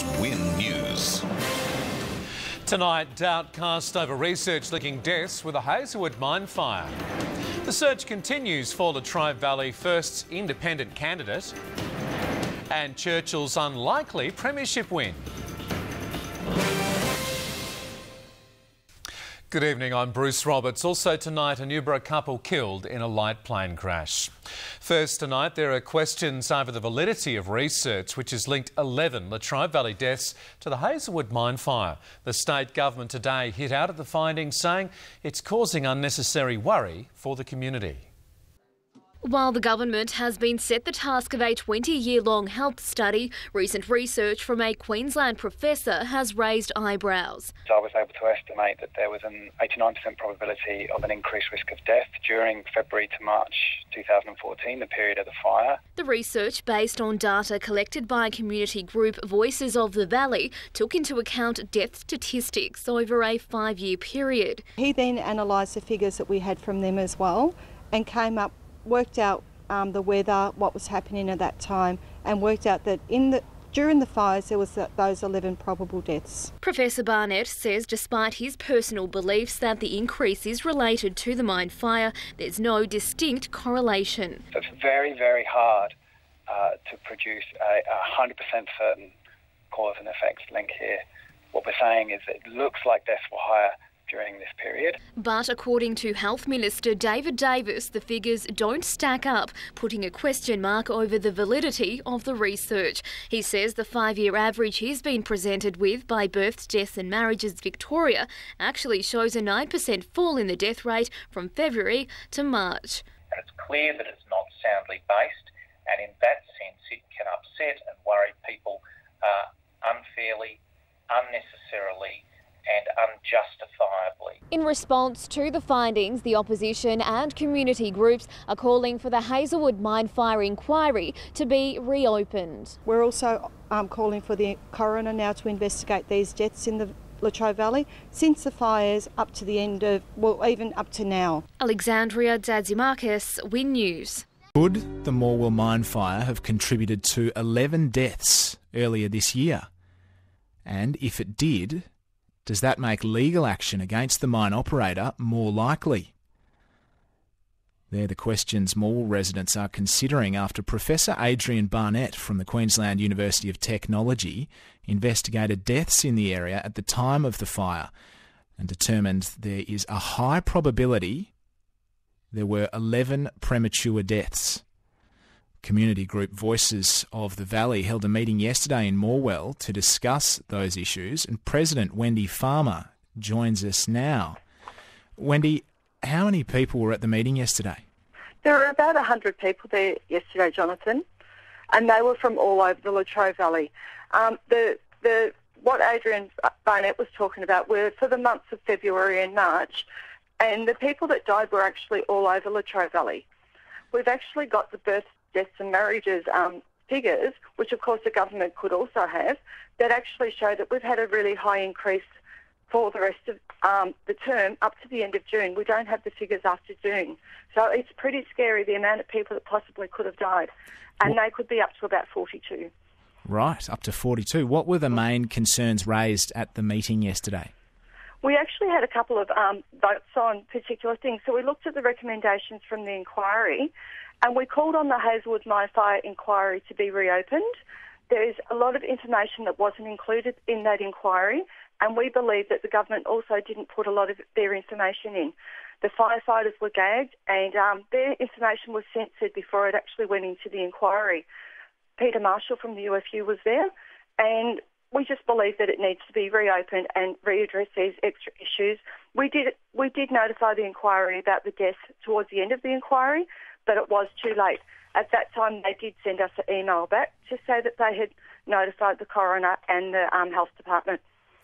is Win News. Tonight, doubt cast over research linking deaths with a Hazelwood mine fire. The search continues for Latrobe Valley first independent candidate. And Churchill's unlikely premiership win. Good evening, I'm Bruce Roberts. Also tonight, a Newborough couple killed in a light plane crash. First tonight, there are questions over the validity of research which has linked 11 Latrobe Valley deaths to the Hazelwood mine fire. The state government today hit out at the findings, saying it's causing unnecessary worry for the community. While the government has been set the task of a 20-year-long health study, recent research from a Queensland professor has raised eyebrows. I was able to estimate that there was an 89% probability of an increased risk of death during February to March 2014, the period of the fire. The research, based on data collected by community group Voices of the Valley, took into account death statistics over a 5-year period. He then analysed the figures that we had from them as well and worked out the weather, what was happening at that time, and worked out that during the fires there was those 11 probable deaths. Professor Barnett says despite his personal beliefs that the increase is related to the mine fire, there's no distinct correlation. So it's very, very hard to produce a 100% certain cause and effects link here. What we're saying is it looks like deaths were higher during this period. But according to Health Minister David Davis, the figures don't stack up, putting a question mark over the validity of the research. He says the 5-year average he's been presented with by Births, Deaths and Marriages Victoria actually shows a 9% fall in the death rate from February to March. And it's clear that it's not soundly based, and in that sense it can upset and worry people unfairly, unnecessarily and unjustifiably. In response to the findings, the opposition and community groups are calling for the Hazelwood mine fire inquiry to be reopened. We're also calling for the coroner now to investigate these deaths in the Latrobe Valley since the fires up to the end of, well, even up to now. Alexandria Dadzimarkis, Win News. Could the Morwell mine fire have contributed to 11 deaths earlier this year? And if it did, does that make legal action against the mine operator more likely? They're the questions Morwell residents are considering after Professor Adrian Barnett from the Queensland University of Technology investigated deaths in the area at the time of the fire and determined there is a high probability there were 11 premature deaths. Community group Voices of the Valley held a meeting yesterday in Morwell to discuss those issues, and President Wendy Farmer joins us now. Wendy, how many people were at the meeting yesterday? There were about 100 people there yesterday, Jonathan, and they were from all over the Latrobe Valley. What Adrian Barnett was talking about were for the months of February and March, and the people that died were actually all over Latrobe Valley. We've actually got the births, deaths and marriages figures, which of course the government could also have, that actually show that we've had a really high increase for the rest of the term up to the end of June. We don't have the figures after June. So it's pretty scary, the amount of people that possibly could have died. And they could be up to about 42. Right, up to 42. What were the main concerns raised at the meeting yesterday? We actually had a couple of votes on particular things. So we looked at the recommendations from the inquiry, and we called on the Hazelwood mine fire inquiry to be reopened. There's a lot of information that wasn't included in that inquiry, and we believe that the government also didn't put a lot of their information in. The firefighters were gagged, and their information was censored before it actually went into the inquiry. Peter Marshall from the UFU was there, and we just believe that it needs to be reopened and readdress these extra issues. We did notify the inquiry about the deaths towards the end of the inquiry, but it was too late. At that time, they did send us an email back to say that they had notified the coroner and the health department.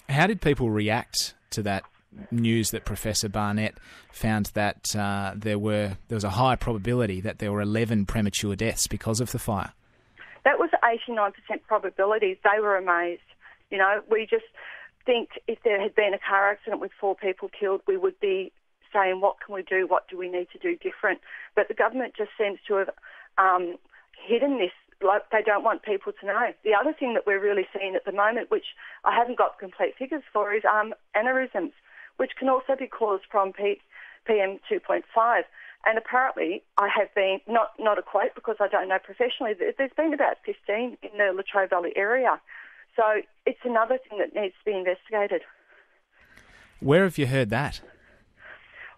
How did people react to that news that Professor Barnett found that there was a high probability that there were 11 premature deaths because of the fire? That was 89% probability. They were amazed. You know, we just think if there had been a car accident with 4 people killed, we would be saying, what can we do? What do we need to do different? But the government just seems to have hidden this they don't want people to know. The other thing that we're really seeing at the moment, which I haven't got complete figures for, is aneurysms, which can also be caused from PM 2.5. And apparently, I have been, not a quote because I don't know professionally, there's been about 15 in the Latrobe Valley area. So it's another thing that needs to be investigated. Where have you heard that?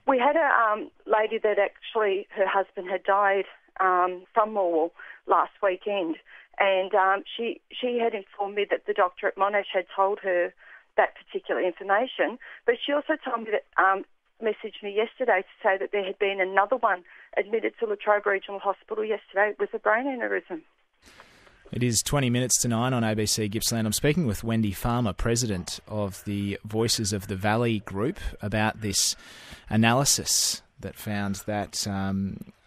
We had a lady that actually, her husband had died from Morwell last weekend, and she had informed me that the doctor at Monash had told her that particular information, but she also told me that, messaged me yesterday to say that there had been another one admitted to Latrobe Regional Hospital yesterday with a brain aneurysm. It is 20 minutes to 9 on ABC Gippsland. I'm speaking with Wendy Farmer, president of the Voices of the Valley group, about this analysis that found that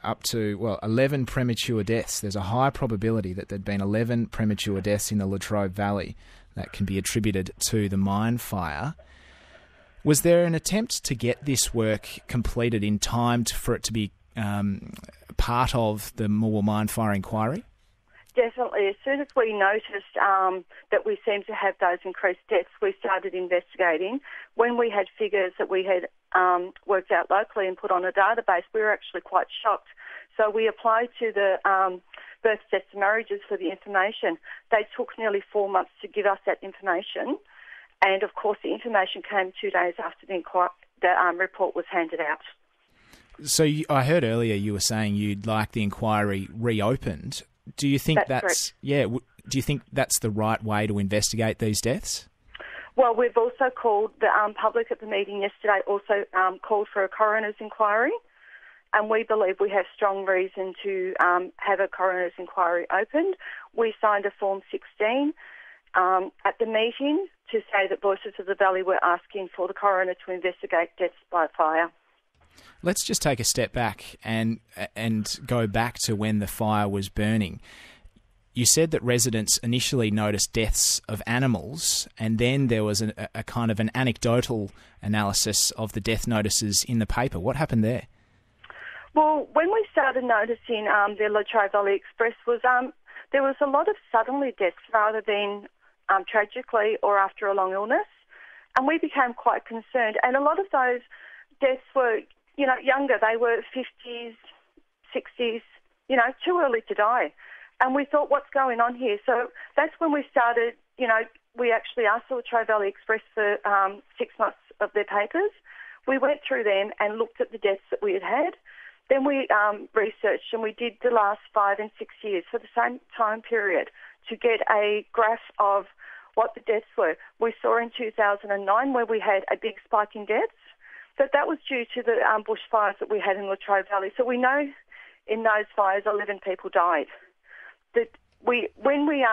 up to, 11 premature deaths. There's a high probability that there'd been 11 premature deaths in the Latrobe Valley that can be attributed to the mine fire. Was there an attempt to get this work completed in time for it to be part of the Morwell mine fire inquiry? Definitely. As soon as we noticed that we seemed to have those increased deaths, we started investigating. When we had figures that we had worked out locally and put on a database, we were actually quite shocked. So we applied to the birth, deaths and marriages for the information. They took nearly 4 months to give us that information. And, of course, the information came 2 days after the report was handed out. So I heard earlier you were saying you'd like the inquiry reopened. Do you think that's do you think that's the right way to investigate these deaths? Well, we've also called the public at the meeting yesterday. Also called for a coroner's inquiry, and we believe we have strong reason to have a coroner's inquiry opened. We signed a Form 16 at the meeting to say that Voices of the Valley were asking for the coroner to investigate deaths by fire. Let's just take a step back and go back to when the fire was burning. You said that residents initially noticed deaths of animals, and then there was a kind of an anecdotal analysis of the death notices in the paper. What happened there? Well, when we started noticing the Latrobe Valley Express was there was a lot of suddenly deaths rather than tragically or after a long illness, and we became quite concerned. And a lot of those deaths were, younger. They were 50s, 60s, too early to die. And we thought, what's going on here? So that's when we started, we actually asked the Latrobe Valley Express for 6 months of their papers. We went through them and looked at the deaths that we had had. Then we researched, and we did the last 5 and 6 years for the same time period to get a graph of what the deaths were. We saw in 2009 where we had a big spike in deaths, that was due to the bushfires that we had in Latrobe Valley. So we know in those fires 11 people died. When we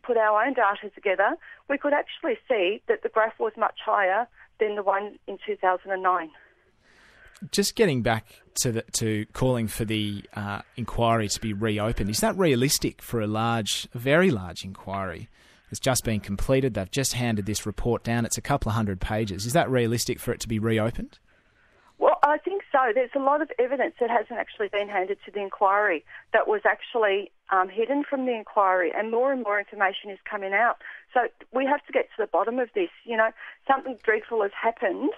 put our own data together, we could actually see that the graph was much higher than the one in 2009. Just getting back to calling for the inquiry to be reopened, is that realistic for a very large inquiry? It's just been completed. They've just handed this report down. It's a couple of 100 pages. Is that realistic for it to be reopened? Well, I think so. There's a lot of evidence that hasn't actually been handed to the inquiry that was actually hidden from the inquiry, and more information is coming out. So we have to get to the bottom of this. Something dreadful has happened,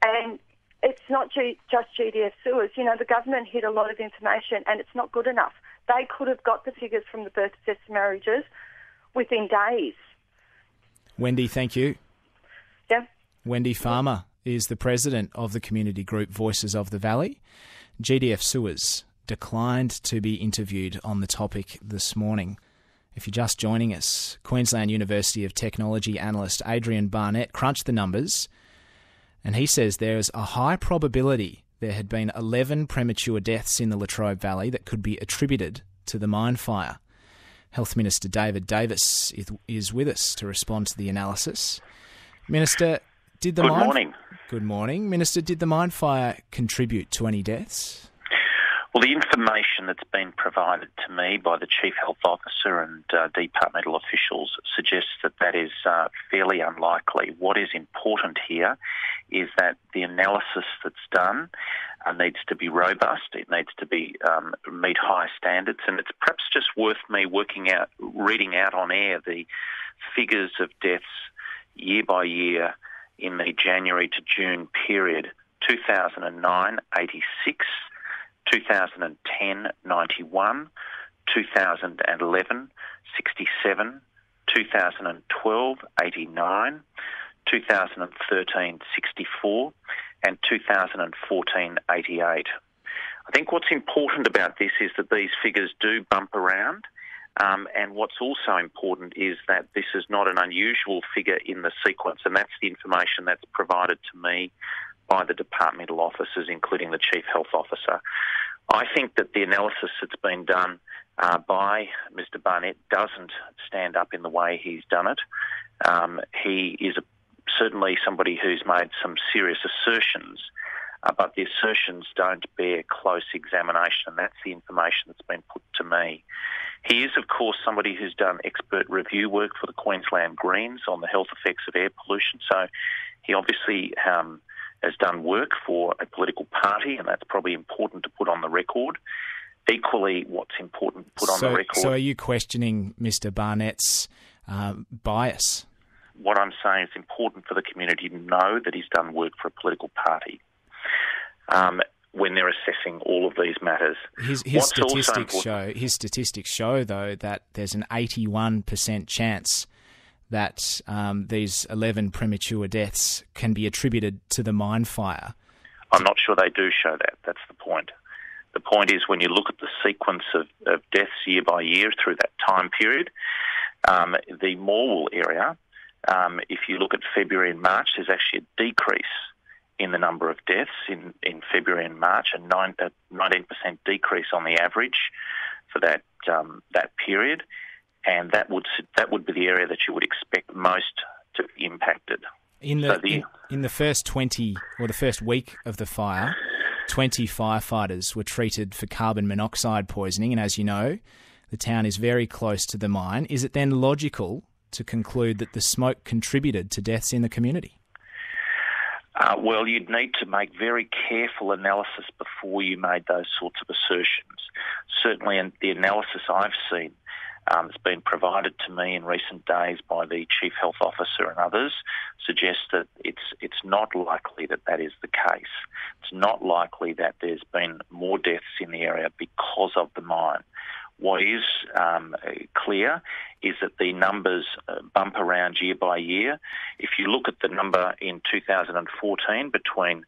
and it's not just GDF sewers. The government hid a lot of information, and it's not good enough. They could have got the figures from the birth, deaths, marriages within days. Wendy, thank you. Yeah. Wendy Farmer is the president of the community group Voices of the Valley. GDF Sewers declined to be interviewed on the topic this morning. If you're just joining us, Queensland University of Technology analyst Adrian Barnett crunched the numbers, and he says there is a high probability there had been 11 premature deaths in the Latrobe Valley that could be attributed to the mine fire. Health Minister David Davis is with us to respond to the analysis. Minister, Good morning. Good morning. Minister, did the mine fire contribute to any deaths? Well, the information that's been provided to me by the Chief Health Officer and departmental officials suggests that is fairly unlikely. What is important here is that the analysis that's done needs to be robust. It needs to be meet high standards, and it's perhaps just worth me reading out on air the figures of deaths year by year in the January to June period. 2009, 86, 2010, 91, 2011, 67, 2012, 89, 2013, 64, and 2014, 88. I think what's important about this is that these figures do bump around, and what's also important is that this is not an unusual figure in the sequence, and that's the information that's provided to me by the departmental officers, including the Chief Health Officer. I think that the analysis that's been done by Mr Barnett doesn't stand up in the way he's done it. He is certainly somebody who's made some serious assertions, but the assertions don't bear close examination, and that's the information that's been put to me. He is, of course, somebody who's done expert review work for the Queensland Greens on the health effects of air pollution, so he obviously has done work for a political party, and that's probably important to put on the record. Equally, what's important to put on the record... So are you questioning Mr Barnett's bias? What I'm saying is important for the community to know that he's done work for a political party when they're assessing all of these matters. His statistics show, though, that there's an 81% chance that these 11 premature deaths can be attributed to the mine fire. I'm not sure they do show that. That's the point. The point is, when you look at the sequence of deaths year by year through that time period, the Morwell area, if you look at February and March, there's actually a decrease in the number of deaths in February and March, a 19% decrease on the average for that period, and that would be the area that you would expect most to be impacted. In the first 20 or the first week of the fire, 20 firefighters were treated for carbon monoxide poisoning, and as you know, the town is very close to the mine. Is it then logical to conclude that the smoke contributed to deaths in the community? Well, you'd need to make very careful analysis before you made those sorts of assertions. Certainly, in the analysis I've seen that's been provided to me in recent days by the Chief Health Officer and others suggests that it's not likely that is the case. It's not likely that there's been more deaths in the area because of the mine. What is clear is that the numbers bump around year by year. If you look at the number in 2014 between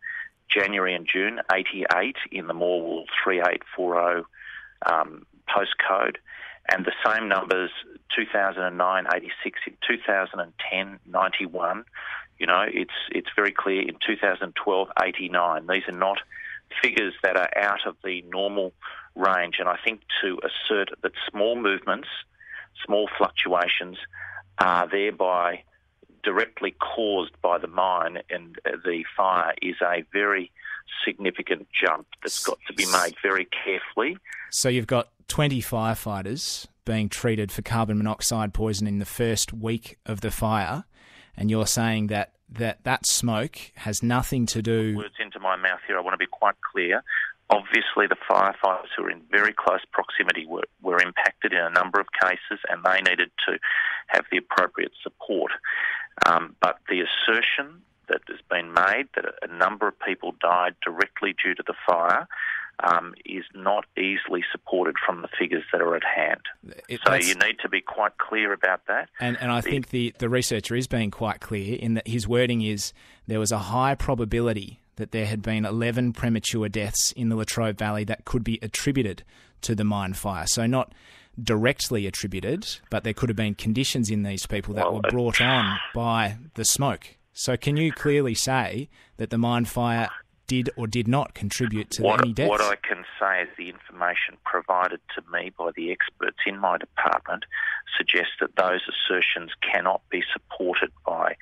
January and June, 88 in the Morwell 3840 postcode, and the same numbers 2009, 86 in 2010, 91. You know, it's very clear in 2012, 89. These are not figures that are out of the normal range, and I think to assert that small movements, small fluctuations are thereby directly caused by the mine and the fire is a very significant jump that's got to be made very carefully. So you've got 20 firefighters being treated for carbon monoxide poisoning in the first week of the fire, and you're saying that smoke has nothing to do... Words into my mouth here, I want to be quite clear. Obviously, the firefighters who were in very close proximity were impacted in a number of cases, and they needed to have the appropriate support. But the assertion that has been made that a number of people died directly due to the fire is not easily supported from the figures that are at hand. So you need to be quite clear about that. And I think the researcher is being quite clear in that his wording is there was a high probability that there had been 11 premature deaths in the Latrobe Valley that could be attributed to the mine fire. So not directly attributed, but there could have been conditions in these people that were brought on by the smoke. So can you clearly say that the mine fire did or did not contribute to any deaths? What I can say is the information provided to me by the experts in my department suggests that those assertions cannot be supported by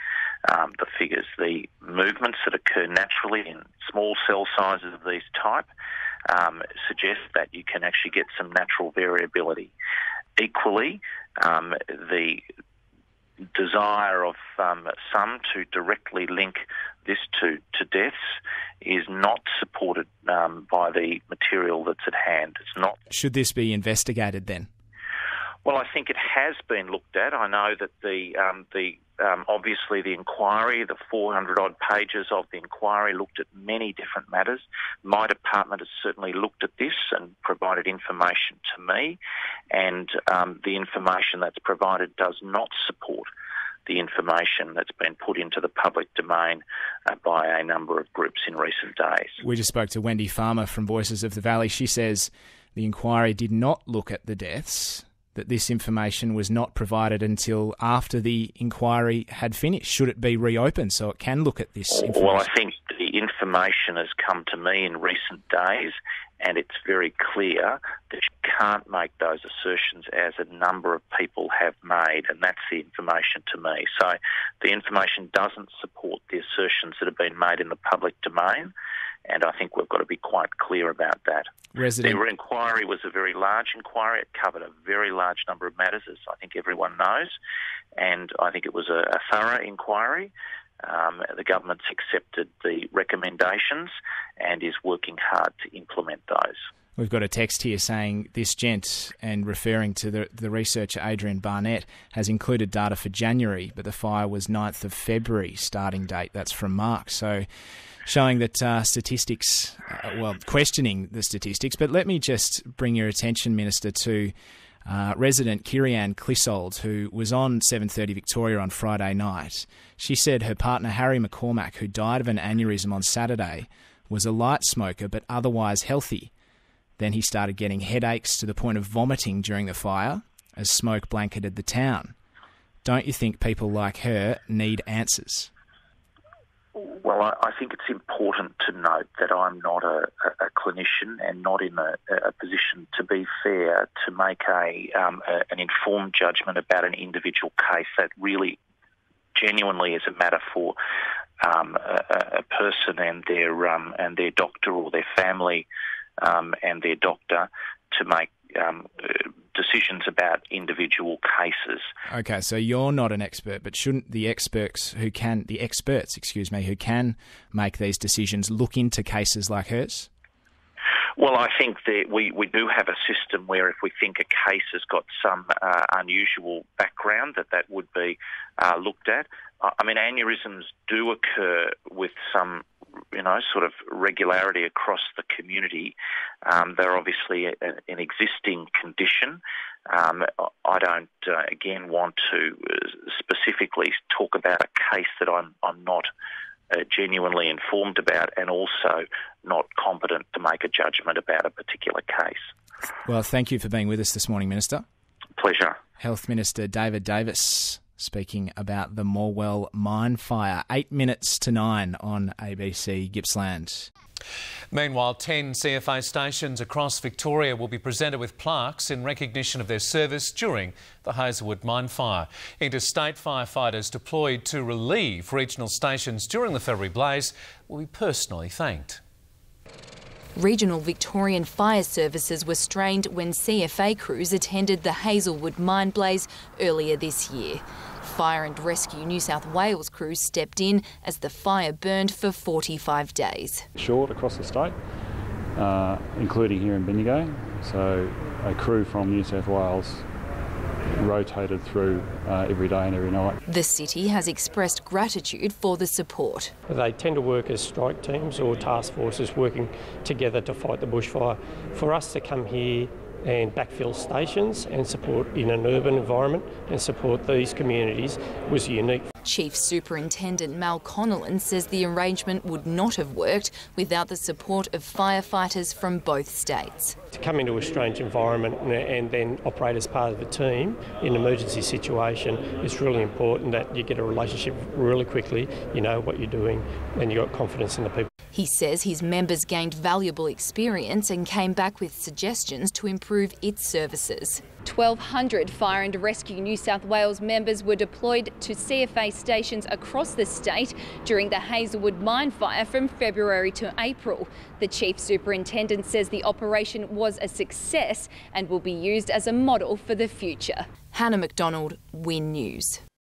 the figures. The movements that occur naturally in small cell sizes of these type suggest that you can actually get some natural variability. Equally, the desire of some to directly link this to deaths is not supported by the material that's at hand. It's not. Should this be investigated then? Well, I think it has been looked at. I know that obviously the inquiry, the 400-odd pages of the inquiry, looked at many different matters. My department has certainly looked at this and provided information to me, and the information that's provided does not support the information that's been put into the public domain by a number of groups in recent days. We just spoke to Wendy Farmer from Voices of the Valley. She says the inquiry did not look at the deaths, that this information was not provided until after the inquiry had finished. Should it be reopened so it can look at this information? Well, I think the information has come to me in recent days, and it's very clear that you can't make those assertions as a number of people have made, and that's the information to me. So the information doesn't support the assertions that have been made in the public domain, and I think we've got to be quite clear about that. The inquiry was a very large inquiry. It covered a very large number of matters, as I think everyone knows, and I think it was a thorough inquiry. The government's accepted the recommendations and is working hard to implement those. We've got a text here saying this gent, and referring to the researcher Adrian Barnett, has included data for January, but the fire was 9th of February starting date. That's from Mark. So showing that statistics, questioning the statistics. But let me just bring your attention, Minister, to resident Kirianne Clissold, who was on 7:30 Victoria on Friday night. She said her partner Harry McCormack, who died of an aneurysm on Saturday, was a light smoker but otherwise healthy. Then he started getting headaches to the point of vomiting during the fire as smoke blanketed the town. Don't you think people like her need answers? Well, I think it's important to note that I'm not a clinician and not in a position, to be fair, to make an informed judgment about an individual case. That really genuinely is a matter for a person and their doctor, or their family and their doctor, to make decisions about individual cases. Okay, so you're not an expert, but shouldn't the experts who can make these decisions look into cases like hers? Well, I think that we do have a system where if we think a case has got some unusual background, that would be looked at. I mean, aneurysms do occur with some, sort of regularity across the community. They're obviously an existing condition. I don't, again, want to specifically talk about a case that I'm not genuinely informed about, and also not competent to make a judgment about a particular case. Well, thank you for being with us this morning, Minister. Pleasure. Health Minister David Davis speaking about the Morwell mine fire. 8 minutes to 9 on ABC Gippsland. Meanwhile, 10 CFA stations across Victoria will be presented with plaques in recognition of their service during the Hazelwood mine fire. Interstate firefighters deployed to relieve regional stations during the February blaze will be personally thanked. Regional Victorian fire services were strained when CFA crews attended the Hazelwood mine blaze earlier this year. Fire and Rescue New South Wales crews stepped in as the fire burned for 45 days. Short across the state, including here in Bendigo. So a crew from New South Wales rotated through every day and every night. The city has expressed gratitude for the support. They tend to work as strike teams or task forces working together to fight the bushfire. For us to come here and backfill stations and support in an urban environment and support these communities was unique. Chief Superintendent Mal Connellan says the arrangement would not have worked without the support of firefighters from both states. To come into a strange environment and then operate as part of the team in an emergency situation, it's really important that you get a relationship really quickly, you know what you're doing, and you've got confidence in the people. He says his members gained valuable experience and came back with suggestions to improve its services. 1,200 Fire and Rescue New South Wales members were deployed to CFA stations across the state during the Hazelwood mine fire from February to April. The Chief Superintendent says the operation was a success and will be used as a model for the future. Hannah McDonald, WIN News.